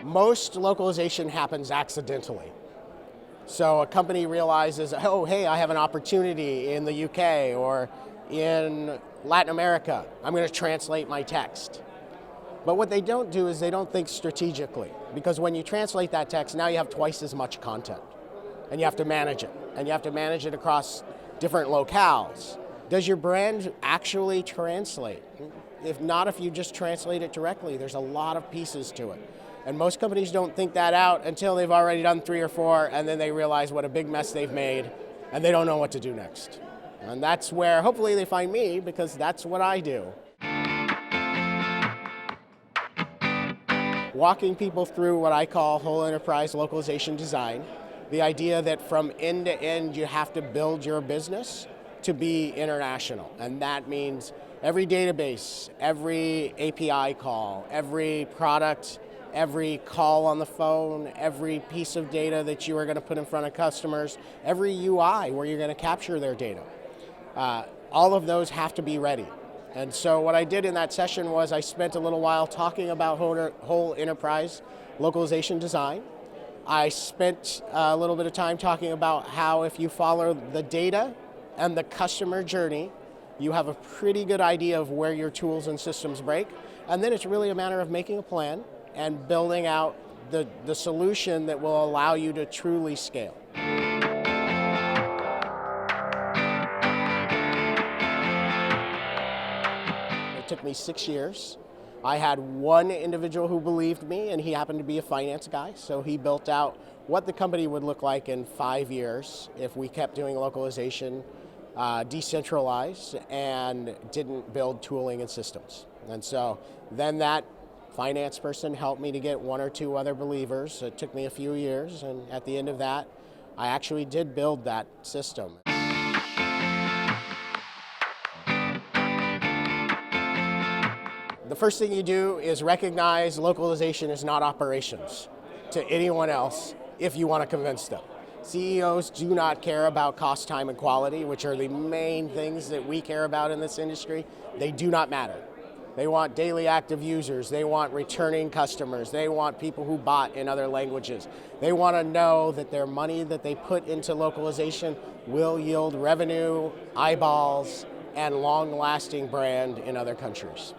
Most localization happens accidentally. So a company realizes, oh, hey, I have an opportunity in the UK or in Latin America. I'm going to translate my text. But what they don't do is they don't think strategically, because when you translate that text, now you have twice as much content, and you have to manage it, and you have to manage it across different locales. Does your brand actually translate? If not, if you just translate it directly, there's a lot of pieces to it. And most companies don't think that out until they've already done 3 or 4, and then they realize what a big mess they've made, and they don't know what to do next. And that's where hopefully they find me, because that's what I do. Walking people through what I call whole enterprise localization design, the idea that from end to end you have to build your business to be international. And that means every database, every API call, every product, every call on the phone, every piece of data that you are going to put in front of customers, every UI where you're going to capture their data. All of those have to be ready. And so what I did in that session was I spent a little while talking about whole enterprise localization design. I spent a little bit of time talking about how if you follow the data and the customer journey, you have a pretty good idea of where your tools and systems break. And then it's really a matter of making a plan and building out the solution that will allow you to truly scale. It took me 6 years. I had one individual who believed me, and he happened to be a finance guy, so he built out what the company would look like in 5 years if we kept doing localization, decentralized, and didn't build tooling and systems. And so then that finance person helped me to get 1 or 2 other believers. It took me a few years, and at the end of that, I actually did build that system. The first thing you do is recognize localization is not operations to anyone else if you want to convince them. CEOs do not care about cost, time, and quality, which are the main things that we care about in this industry. They do not matter. They want daily active users. They want returning customers. They want people who bought in other languages. They want to know that their money that they put into localization will yield revenue, eyeballs, and long-lasting brand in other countries.